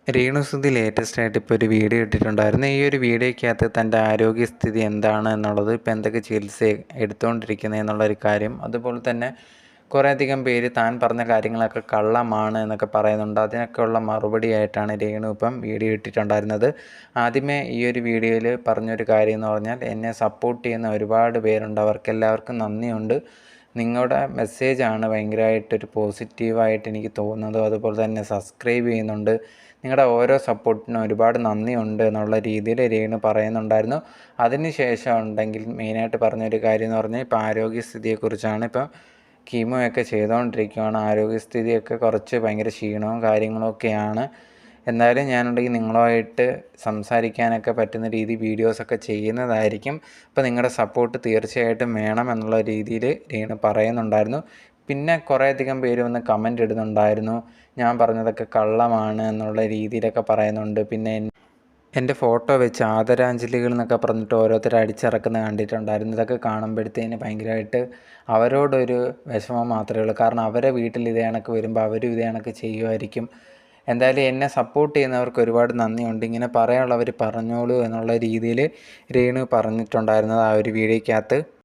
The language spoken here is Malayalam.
രേണുസുതി ലേറ്റസ്റ്റ് ആയിട്ട് ഇപ്പോൾ ഒരു വീഡിയോ ഇട്ടിട്ടുണ്ടായിരുന്നു. ഈ ഒരു വീഡിയോയ്ക്കകത്ത് തൻ്റെ ആരോഗ്യസ്ഥിതി എന്താണ് എന്നുള്ളത്, ഇപ്പോൾ എന്തൊക്കെ ചികിത്സ എടുത്തുകൊണ്ടിരിക്കുന്നത് എന്നുള്ളൊരു കാര്യം, അതുപോലെ തന്നെ കുറേയധികം പേര് താൻ പറഞ്ഞ കാര്യങ്ങളൊക്കെ കള്ളമാണ് എന്നൊക്കെ പറയുന്നുണ്ട്. അതിനൊക്കെയുള്ള മറുപടിയായിട്ടാണ് രേണു ഇപ്പം വീഡിയോ ഇട്ടിട്ടുണ്ടായിരുന്നത്. ആദ്യമേ ഈ ഒരു വീഡിയോയിൽ പറഞ്ഞൊരു കാര്യം എന്ന് പറഞ്ഞാൽ, എന്നെ സപ്പോർട്ട് ചെയ്യുന്ന ഒരുപാട് പേരുണ്ട്, അവർക്കെല്ലാവർക്കും നന്ദിയുണ്ട്. നിങ്ങളുടെ മെസ്സേജാണ് ഭയങ്കരമായിട്ടൊരു പോസിറ്റീവായിട്ട് എനിക്ക് തോന്നുന്നത്. അതുപോലെ തന്നെ സബ്സ്ക്രൈബ് ചെയ്യുന്നുണ്ട്. നിങ്ങളുടെ ഓരോ സപ്പോർട്ടിനും ഒരുപാട് നന്ദിയുണ്ട് എന്നുള്ള രീതിയിൽ രേണു പറയുന്നുണ്ടായിരുന്നു. അതിന് ശേഷം ഉണ്ടെങ്കിൽ മെയിനായിട്ട് പറഞ്ഞൊരു കാര്യം എന്ന് പറഞ്ഞാൽ, ഇപ്പോൾ ആരോഗ്യസ്ഥിതിയെക്കുറിച്ചാണ്. ഇപ്പം കീമോയൊക്കെ ചെയ്തുകൊണ്ടിരിക്കുകയാണ്. ആരോഗ്യസ്ഥിതിയൊക്കെ കുറച്ച് ഭയങ്കര ക്ഷീണവും കാര്യങ്ങളൊക്കെയാണ്. എന്തായാലും ഞാനുണ്ടെങ്കിൽ നിങ്ങളുമായിട്ട് സംസാരിക്കാനൊക്കെ പറ്റുന്ന രീതി വീഡിയോസൊക്കെ ചെയ്യുന്നതായിരിക്കും. അപ്പോൾ നിങ്ങളുടെ സപ്പോർട്ട് തീർച്ചയായിട്ടും വേണം എന്നുള്ള രീതിയിൽ രേണു പറയുന്നുണ്ടായിരുന്നു. പിന്നെ കുറേയധികം പേര് വന്ന് കമൻ്റ് ഇടുന്നുണ്ടായിരുന്നു, ഞാൻ പറഞ്ഞതൊക്കെ കള്ളമാണ് എന്നുള്ള രീതിയിലൊക്കെ പറയുന്നുണ്ട്. പിന്നെ എൻ്റെ ഫോട്ടോ വെച്ച് ആദരാഞ്ജലികൾ എന്നൊക്കെ പറഞ്ഞിട്ട് ഓരോരുത്തർ അടിച്ചിറക്കുന്നത് കണ്ടിട്ടുണ്ടായിരുന്നു. ഇതൊക്കെ കാണുമ്പോഴത്തേന് ഭയങ്കരമായിട്ട് അവരോടൊരു വിഷമം മാത്രമേ ഉള്ളൂ. കാരണം അവരെ വീട്ടിൽ ഇതേ കണക്ക് വരുമ്പോൾ അവരും ഇതേ കണക്ക് ചെയ്യുമായിരിക്കും. എന്തായാലും എന്നെ സപ്പോർട്ട് ചെയ്യുന്നവർക്ക് ഒരുപാട് നന്ദിയുണ്ട്. ഇങ്ങനെ പറയാനുള്ളവർ പറഞ്ഞോളൂ എന്നുള്ള രീതിയിൽ രേണു പറഞ്ഞിട്ടുണ്ടായിരുന്നത് ആ ഒരു വീഡിയോയ്ക്കകത്ത്.